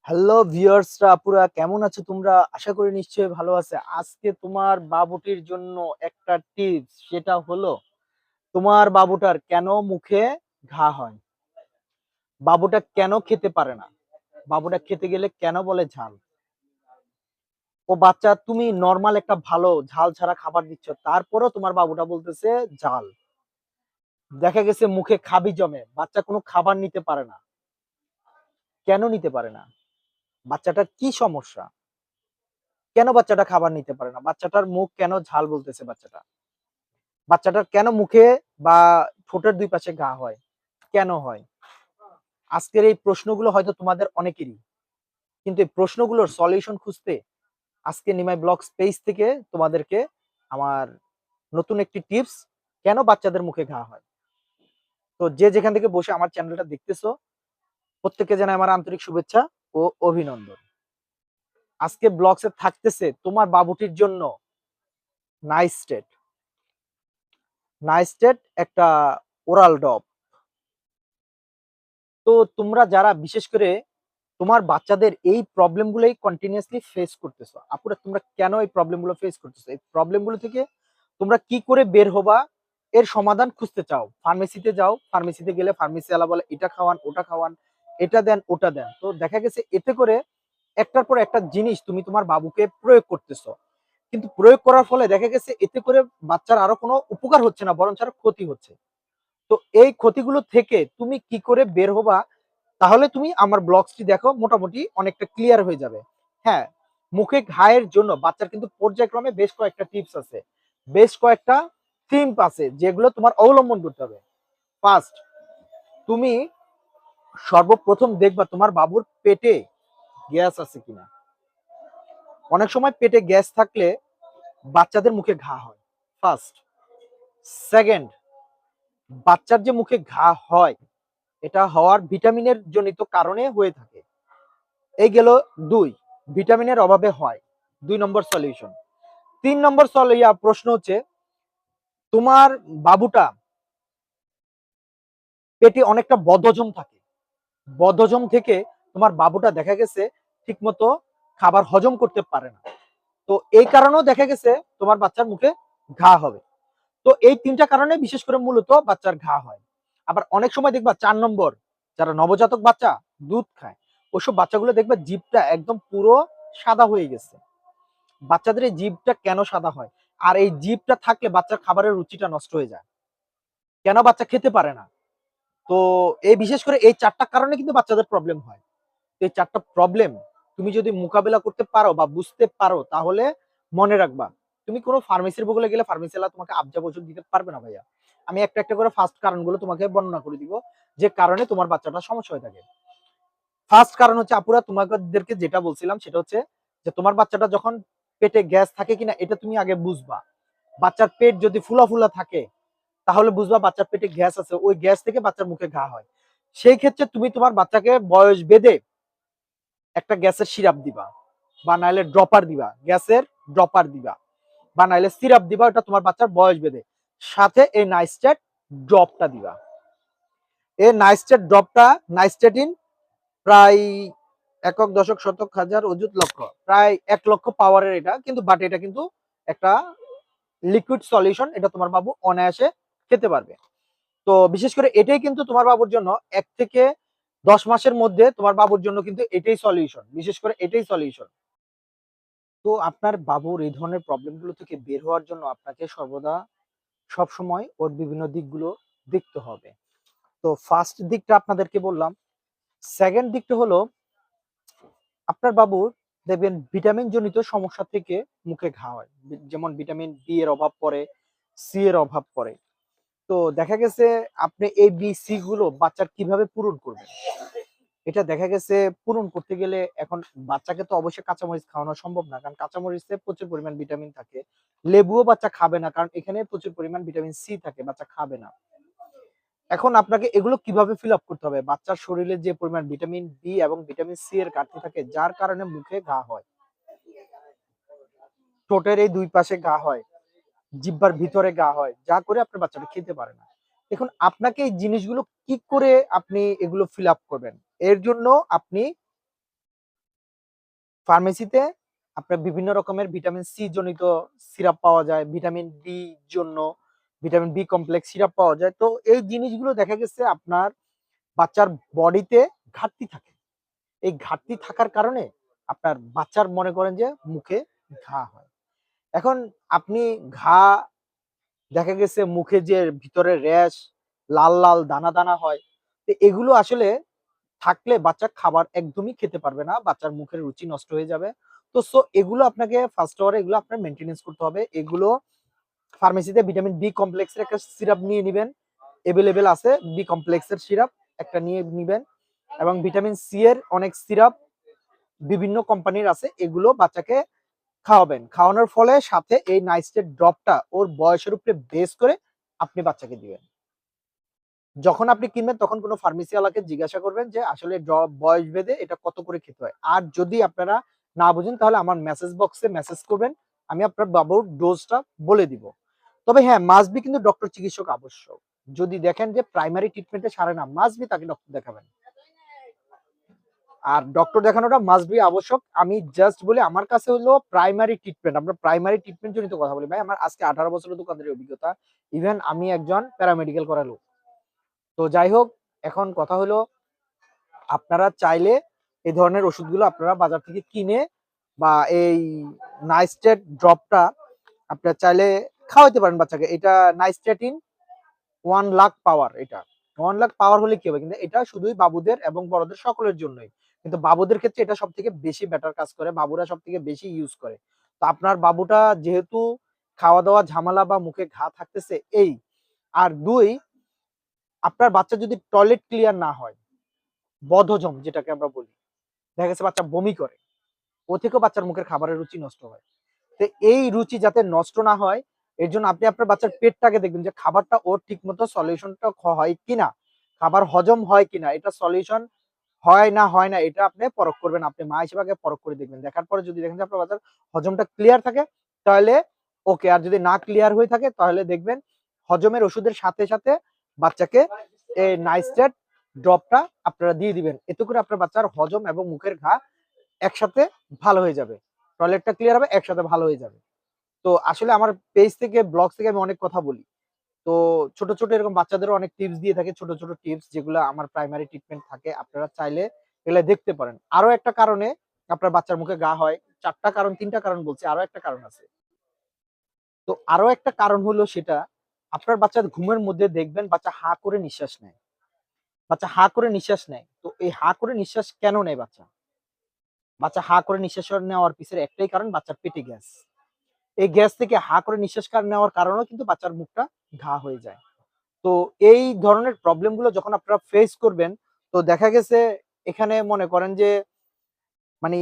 Hello ভিউয়ার্সরা, আপুরা কেমন আছো তোমরা? আশা করি নিশ্চয়ই ভালো আছে। আজকে তোমার বাবুটির জন্য একটা টিপস, সেটা হলো তোমার বাবুটার কেন মুখে ঘা হয়, বাবুটা কেন খেতে পারে না, বাবুটা খেতে গেলে কেন বলে ঝাল। ও বাচ্চা, তুমি নর্মাল একটা ভালো ঝাল ছাড়া খাবার দিচ্ছ, তারপরেও তোমার বাবুটা বলতেছে ঝাল। দেখা গেছে মুখে খাবি জমে, বাচ্চা কোনো খাবার নিতে পারে না। কেন নিতে পারে না? বাচ্চাটার কি সমস্যা? কেন বাচ্চাটা খাবার নিতে পারে না? বাচ্চাটার মুখ কেন ঝাল বলতেছে বাচ্চাটা? বাচ্চাটার কেন মুখে বা ঠোঁটের দুই পাশে ঘা হয়? কেন হয়? আজকের এই প্রশ্নগুলো হয়তো তোমাদের অনেকেরই, কিন্তু এই প্রশ্নগুলোর সলিউশন খুঁজতে আজকে নিমাই ব্লগস পেজ থেকে তোমাদেরকে আমার নতুন একটি টিপস, কেন বাচ্চাদের মুখে ঘা হয়। তো যে যেখান থেকে বসে আমার চ্যানেলটা দেখতেছো, প্রত্যেককে জানাই আমার আন্তরিক শুভেচ্ছা ও অভিনন্দন। আজকে ব্লগসে থাকতেছে তোমার বাবুটির জন্য নাইস্টেট। নাইস্টেট একটা ওরাল ড্রপ। তো তোমরা যারা বিশেষ করে তোমার বাচ্চাদের এই প্রবলেম গুলোই কন্টিনিউয়াসলি ফেস করতেছো, আপুরা তোমরা কেন এই প্রবলেম গুলো ফেস করতেছো, এই প্রবলেম গুলো থেকে তোমরা কি করে বের হবা, এর সমাধান খুঁজতে চাও, ফার্মেসিতে যাও, ফার্মেসিতে গেলে ফার্মেসি ওয়ালা বলে এটা খাওয়ান, ওটা খাওয়ান, এটা দেন, ওটা দেন। তো দেখা গেছে এতে করে একটার পর একটা জিনিস তুমি তোমার বাবুকে প্রয়োগ করতেছো, কিন্তু প্রয়োগ করার ফলে দেখা গেছে এতে করে বাচ্চার আরো কোনো উপকার হচ্ছে না, বরঞ্চ আরো ক্ষতি হচ্ছে। তো এই ক্ষতিগুলো থেকে তুমি কি করে বের হবা, তাহলে তুমি আমার ব্লগসটি দেখো, মোটামুটি অনেকটা ক্লিয়ার হয়ে যাবে। হ্যাঁ, মুখে ঘায়ের জন্য বাচ্চার কিন্তু পর্যায়ক্রমে বেশ কয়েকটা টিপস আছে, বেশ কয়েকটা থিম আছে যেগুলো তোমার অবলম্বন করতে হবে। ফার্স্ট, তুমি সর্বপ্রথম দেখবা তোমার বাবুর পেটে গ্যাস আছে কিনা। অনেক সময় পেটে গ্যাস থাকলে বাচ্চাদের মুখে ঘা হয়, ফার্স্ট। সেকেন্ড, বাচ্চার যে মুখে ঘা হয়, এটা হওয়ার ভিটামিনের জনিত কারণে হয়ে থাকে। এই গেল দুই, ভিটামিনের অভাবে হয়, 2 নম্বর সলিউশন। 3 নম্বর প্রশ্ন হচ্ছে, তোমার বাবুটা পেটে অনেকটা বদহজম থাকে, বদহজম থেকে তোমার বাবুটা দেখা গেছে ঠিক মতো খাবার হজম করতে পারে না। তো এই কারণেও দেখা গেছে তোমার বাচ্চার মুখে ঘা হবে। তো এই 3টা কারণে বিশেষ করে মূলত বাচ্চার ঘা হয়। আবার অনেক সময় দেখবা 4 নম্বর, যারা নবজাতক বাচ্চা দুধ খায়, ওইসব বাচ্চাগুলো দেখবে জিভটা একদম পুরো সাদা হয়ে গেছে। বাচ্চাদের এই জিভটা কেন সাদা হয়? আর এই জিভটা থাকলে বাচ্চার খাবারের রুচিটা নষ্ট হয়ে যায়। কেন বাচ্চা খেতে পারে না? তো এই বিশেষ করে এই 4টা কারণে কিন্তু বাচ্চাদের প্রবলেম হয়। এই 4টা প্রবলেম তুমি যদি মোকাবেলা করতে পারো বা বুঝতে পারো, তাহলে মনে রাখবা, তুমি কোনো ফার্মেসির বগলে গেলে ফার্মেসিওয়ালা তোমাকে আবজা ওষুধ দিতে পারবে না ভাইয়া। আমি একটা একটা করে ফার্স্ট কারণগুলো তোমাকে বর্ণনা করে দিব, যে কারণে তোমার বাচ্চাটার সমস্যা হয়ে থাকে। ফার্স্ট কারণ হচ্ছে, আপুরা তোমাদেরকে যেটা বলছিলাম সেটা হচ্ছে যে তোমার বাচ্চাটা যখন পেটে গ্যাস থাকে কিনা এটা তুমি আগে বুঝবা। বাচ্চার পেট যদি ফুলা ফুলা থাকে, তাহলে বুঝবা বাচ্চার পেটে গ্যাস আছে, ওই গ্যাস থেকে বাচ্চার মুখে ঘা হয়। সেই ক্ষেত্রে তুমি তোমার বাচ্চাকে বয়স বেঁধে একটা গ্যাসের সিরাপ দিবা, বা নাইলে ড্রপার দিবা, গ্যাসের ড্রপার দিবা, বা নাইলে সিরাপ দিবা, ওটা তোমার বাচ্চার বয়স বেঁধে। সাথে এই নাইস্টেট ড্রপটা দিবা। এই নাইস্টেট ড্রপটা, নাইস্টেটিন, প্রায় একক দশক শতক হাজার অযুত লক্ষ, প্রায় 1 লক্ষ পাওয়ারের এটা কিন্তু, বাট এটা কিন্তু একটা লিকুইড সলিউশন, এটা তোমার বাবু অনায়াসে খেতে পারবে। তো বিশেষ করে এটাই কিন্তু তোমার বাবুর জন্য 1 থেকে 10 মাসের মধ্যে তোমার বাবুর জন্য কিন্তু এটাই সলিউশন, বিশেষ করে এটাই সলিউশন। তো আপনার বাবুর এই ধরনের প্রবলেমগুলো থেকে বের হওয়ার জন্য আপনাকে সর্বদা সবসময় ওর বিভিন্ন দিকগুলো দেখতে হবে। তো ফার্স্ট দিকটা আপনাদেরকে বললাম। সেকেন্ড দিকটা হলো, আপনার বাবুর দেখবেন ভিটামিন জনিত সমস্যা থেকে মুখে ঘা হয়। যেমন ভিটামিন বি এর অভাব পড়ে, সি এর অভাব পড়ে। তো দেখা গেছে আপনি এই বি সি গুলো বাচ্চার কিভাবে পূরণ করবেন, এটা দেখা গেছে পূরণ করতে গেলে এখন বাচ্চাকে তো অবশ্যই কাঁচামরিচ খাওয়ানো সম্ভব না, কারণ কাঁচামরিচে প্রচুর পরিমাণ ভিটামিন থাকে। লেবুও বাচ্চা খাবে না, কারণ এখানে প্রচুর পরিমাণ ভিটামিন সি থাকে, বাচ্চা খাবে না। এখন আপনাকে এগুলো কিভাবে ফিল আপ করতে হবে? বাচ্চার শরীরে যে পরিমাণ ভিটামিন বি এবং ভিটামিন সি এর ঘাটতি থাকে, যার কারণে মুখে ঘা হয়, ঠোঁটের এই 2 পাশে ঘা হয়, জিহ্বার ভিতরে ঘা হয়, যা করে আপনার বাচ্চাটা খেতে পারে না। এখন আপনাকে এই জিনিসগুলো কি করে আপনি এগুলো ফিল আপ করবেন? এর জন্য আপনি ফার্মেসিতে আপনার বিভিন্ন রকমের ভিটামিন সি জনিত সিরাপ পাওয়া যায়, ভিটামিন বি জন্য ভিটামিন বি কমপ্লেক্স সিরাপ পাওয়া যায়। তো এই জিনিসগুলো দেখা গেছে আপনার বাচ্চার বডিতে ঘাটতি থাকে। এই ঘাটতি থাকার কারণে আপনার বাচ্চার মনে করেন যে মুখে ঘা হয়। এখন আপনি ঘা দেখা গেছে মুখে যে ভিতরে র্যাশ, লাল লাল দানা দানা হয়, তো এগুলো আসলে থাকলে বাচ্চা খাবার একদমই খেতে পারবে না, বাচ্চার মুখের রুচি নষ্ট হয়ে যাবে। তো এগুলো আপনাকে ফার্স্ট আওয়ারে এগুলো আপনার মেনটেনেন্স করতে হবে। এগুলো ফার্মেসিতে ভিটামিন বি কমপ্লেক্সের একটা সিরাপ নিয়ে নিবেন, এভেলেবেল আছে বি কমপ্লেক্সের সিরাপ একটা নিয়ে নিবেন, এবং ভিটামিন সি এর অনেক সিরাপ বিভিন্ন কোম্পানির আছে, এগুলো বাচ্চাকে খাওয়াবেন। খাওয়ানোর ফলে সাথে এই নাইসটের ড্রপটা ওর বয়সের উপরে বেস করে আপনি বাচ্চাকে দিবেন। যখন আপনি কিনবেন তখন কোনো ফার্মেসিওয়ালাকে জিজ্ঞাসা করবেন যে আসলে ড্রপ বয়স ভেদে এটা কত করে খেতে হয়। আর যদি আপনারা না বুঝেন তাহলে আমার মেসেজ বক্সে মেসেজ করবেন, আমি আপনার বাবুর ডোজটা বলে দিব। তবে হ্যাঁ, মাস্ট বি কিন্তু ডক্টর চিকিৎসক আবশ্যক। যদি দেখেন যে প্রাইমারি ট্রিটমেন্টে সারে না, মাস্ট বি তাকে ডক্টর দেখাবেন। আর ডক্টর দেখানোটা মাস্ট বি আবশ্যক। আমি জাস্ট বলি আমার কাছে হলো প্রাইমারি ট্রিটমেন্ট, আমরা প্রাইমারি ট্রিটমেন্ট জনিত কথা বলি। ভাই আমার আজকে 18 বছরের দোকানদারি অভিজ্ঞতা। ইভেন আমি একজন প্যারামেডিক্যাল করা লোক। তো যাই হোক, এখন কথা হলো আপনারা চাইলে এই ধরনের ওষুধগুলো আপনারা বাজার থেকে কিনে বা এই নাইস্টেট ড্রপটা আপনারা চাইলে খাওয়াতে পারেন বাচ্চাকে। এটা নাইস্টেটিন 1 লাখ পাওয়ার। এটা 1 লাখ পাওয়ার হলে কি হবে, কিন্তু এটা শুধুই বাবুদের এবং বড়দের সকলের জন্যই। কিন্তু বাবুদের ক্ষেত্রে এটা সব থেকে বেশি বেটার কাজ করে, বাবুরা সব থেকে বেশি ইউজ করে। তো আপনার বাবুটা যেহেতু খাওয়া দাওয়া ঝামেলা বা মুখে ঘা থাকতেছে এই, আর দুই, আপনার বাচ্চা যদি টয়লেট ক্লিয়ার না হয়, বদহজম যেটাকে আমরা বলি, দেখা গেছে বাচ্চা বমি করে, ও থেকেও বাচ্চার মুখের খাবারের রুচি নষ্ট হয়। তো এই রুচি যাতে নষ্ট না হয় এর জন্য আপনি আপনার বাচ্চার পেটটাকে দেখবেন যে খাবারটা ওর ঠিক মতো সলিউশনটা হয় কিনা, খাবার হজম হয় কিনা, এটা সলিউশন হয় না এটা আপনি পরখ করবেন। আপনি মা হিসেবে আগে পরখ করে দেখবেন। দেখার পরে যদি দেখেন যে আপনার বাচ্চার হজমটা ক্লিয়ার থাকে তাহলে ওকে, আর যদি না ক্লিয়ার হয়ে থাকে তাহলে দেখবেন হজমের ওষুধের সাথে সাথে বাচ্চাকে এই নাইস্টেট ড্রপটা আপনারা দিয়ে দিবেন। এতে করে আপনার বাচ্চার হজম এবং মুখের ঘা একসাথে ভালো হয়ে যাবে, টয়লেটটা ক্লিয়ার হবে, একসাথে ভালো হয়ে যাবে। তো আসলে আমার পেজ থেকে ব্লগ থেকে আমি অনেক কথা বলি। তো ছোট ছোট এরকম বাচ্চাদেরও অনেক টিপস দিয়ে থাকে, ছোট ছোট টিপস যেগুলো আমার প্রাইমারি ট্রিটমেন্ট থাকে, আপনারা চাইলে এগুলো দেখতে পারেন। আরো একটা কারণে আপনার বাচ্চার মুখে ঘা হয়, 4টা কারণ 3টা কারণ বলছি, আরো একটা কারণ আছে। তো আরো একটা কারণ হলো সেটা, আপনার বাচ্চার ঘুমের মধ্যে দেখবেন বাচ্চা হা করে নিঃশ্বাস নেয়, বাচ্চা হা করে নিঃশ্বাস নেয়। তো এই হা করে নিঃশ্বাস কেন নেয় বাচ্চা? বাচ্চা হা করে নিঃশ্বাস নেওয়ার পিছনে একটাই কারণ, বাচ্চার পেটে গ্যাস। এই গ্যাস থেকে হা করে নিঃশ্বাস নেওয়ার কারণেও কিন্তু বাচ্চার মুখটা ঘা হয়ে যায়। তো এই ধরনের প্রবলেম গুলো যখন আপনারা ফেস করবেন, তো দেখা গেছে এখানে মনে করেন যে মানে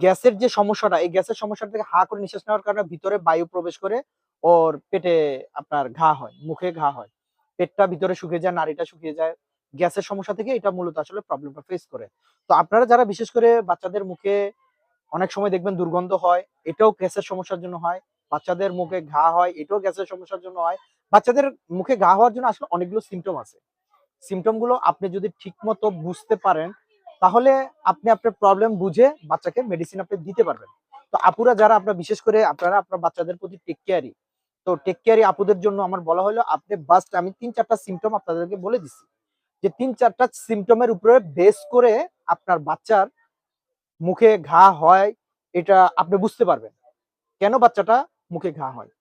গ্যাসের যে সমস্যাটা, এই গ্যাসের সমস্যা থেকে হা করে নিঃশ্বাস নেওয়ার কারণে ভিতরে বায়ু প্রবেশ করে ওর পেটে আপনার ঘা হয়, মুখে ঘা হয়। পেটটা ভিতরে শুকিয়ে যায়, নাড়িটা শুকিয়ে যায়। গ্যাসের সমস্যা থেকে এটা মূলত আসলে প্রবলেমটা ফেস করে। তো আপনারা যারা বিশেষ করে বাচ্চাদের মুখে অনেক সময় দেখবেন দুর্গন্ধ হয়, এটাও গ্যাসের সমস্যার জন্য হয়। বাচ্চাদের মুখে ঘা হয়, এটাও গ্যাসের সমস্যার জন্য হয়। বাচ্চাদের মুখে ঘা হওয়ার জন্য আসলে অনেকগুলো সিম্পটম আছে। সিম্পটম গুলো আপনি যদি ঠিকমতো বুঝতে পারেন, তাহলে আপনি আপনার প্রবলেম বুঝে বাচ্চাকে মেডিসিন আপনি দিতে পারবেন। তো আপুরা যারা আপনারা বিশেষ করে আপনারা আপনার বাচ্চাদের প্রতি টেক কেয়ারি, তো টেক কেয়ারি আপুদের জন্য আমার বলা হলো আপনি বাস্ট আমি ৩-৪টা সিম্পটম আপনাদেরকে বলে দিচ্ছি। যে ৩-৪টা সিম্পটমের উপরে বেস করে আপনার বাচ্চার মুখে ঘা হয় এটা আপনি বুঝতে পারবেন। কেন বাচ্চাটা মুখে ঘা হয়।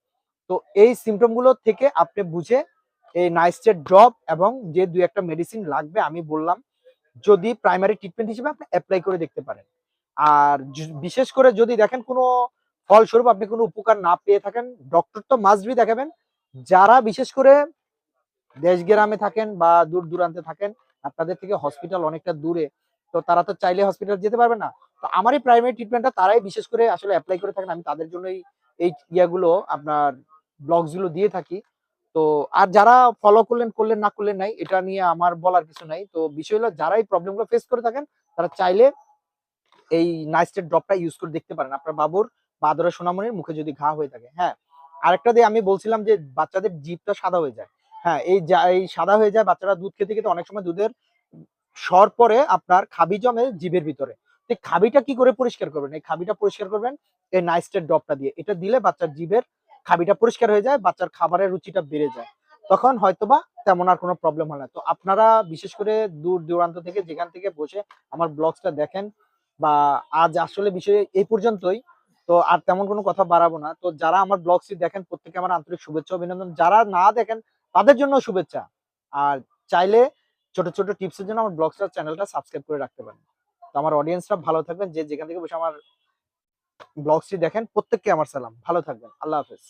তো এই সিম্পটম গুলো থেকে আপনি বুঝে এই নাইসটেট ড্রপ এবং যে ২-১টা মেডিসিন লাগবে আমি বললাম, যদি প্রাইমারি ট্রিটমেন্ট হিসেবে আপনি এপ্লাই করে দেখতে পারেন। আর বিশেষ করে যদি দেখেন কোনো ফলস্বরূপ আপনি কোনো উপকার না পেয়ে থাকেন, ডক্টর তো মাস্ট বি দেখাবেন। যারা বিশেষ করে দেশ গ্রামে থাকেন বা দূর দূরান্তে থাকেন, আপনাদের থেকে হসপিটাল অনেকটা দূরে, তো তারা তো চাইলে হসপিটাল যেতে পারবে না। তো আমার এই প্রাইমারি ট্রিটমেন্টটা তারাই বিশেষ করে আসলে এপ্লাই করে থাকেন। আমি তাদের জন্যই এই ইয়াগুলো আপনার ব্লগস গুলো দিয়ে থাকি। তো আর যারা ফলো করলেন করলেন, না করলেন নাই, এটা নিয়ে আমার বলার কিছু নাই। তো বিষয় হলো যারা এই প্রবলেম গুলো ফেস করে থাকেন তারা চাইলে এই নাইস্টেট ড্রপটা ইউজ করে দেখতে পারেন আপনার বাবুর বা আদরের সোনামণির মুখে যদি ঘা হয়ে থাকে। হ্যাঁ, আরেকটা দিয়ে আমি বলছিলাম যে বাচ্চাদের জিভটা সাদা হয়ে যায়। হ্যাঁ, এই সাদা হয়ে যায় বাচ্চারা দুধ খেতে খেতে, অনেক সময় দুধের সর পরে আপনার খাবি জমে জিভের ভিতরে। তো তো খাবিটা কি করে পরিষ্কার করবেন? এই খাবিটা পরিষ্কার করবেন এই নাইসটের ড্রপটা দিয়ে। এটা দিলে বাচ্চার জিভের খাবিটা পরিষ্কার হয়ে যায়, বাচ্চার খাবারের রুচিটা বেড়ে যায়। তখন হয়তোবা তেমন আর কোনো প্রবলেম হয় না। তো আপনারা বিশেষ করে দূর দূরান্ত থেকে যেখান থেকে বসে আমার ব্লগসটা দেখেন, বা আজ আসলে বিষয় এই পর্যন্তই। তো আর তেমন কোনো কথা বাড়াবো না। তো যারা আমার ব্লগসটি দেখেন প্রত্যেককে আমার আন্তরিক শুভেচ্ছা অভিনন্দন। যারা না দেখেন তাদের জন্য শুভেচ্ছা। আর চাইলে ছোট, ছোট টিপসের জন্য আমার ব্লগসটার চ্যানেলটা সাবস্ক্রাইব করে রাখতে পারেন। তো আমার অডিয়েন্সরা ভালো থাকবেন। যে যেখান থেকে বসে আমার ব্লগসটি দেখেন প্রত্যেককে আমার সালাম। ভালো থাকবেন। আল্লাহ হাফেজ।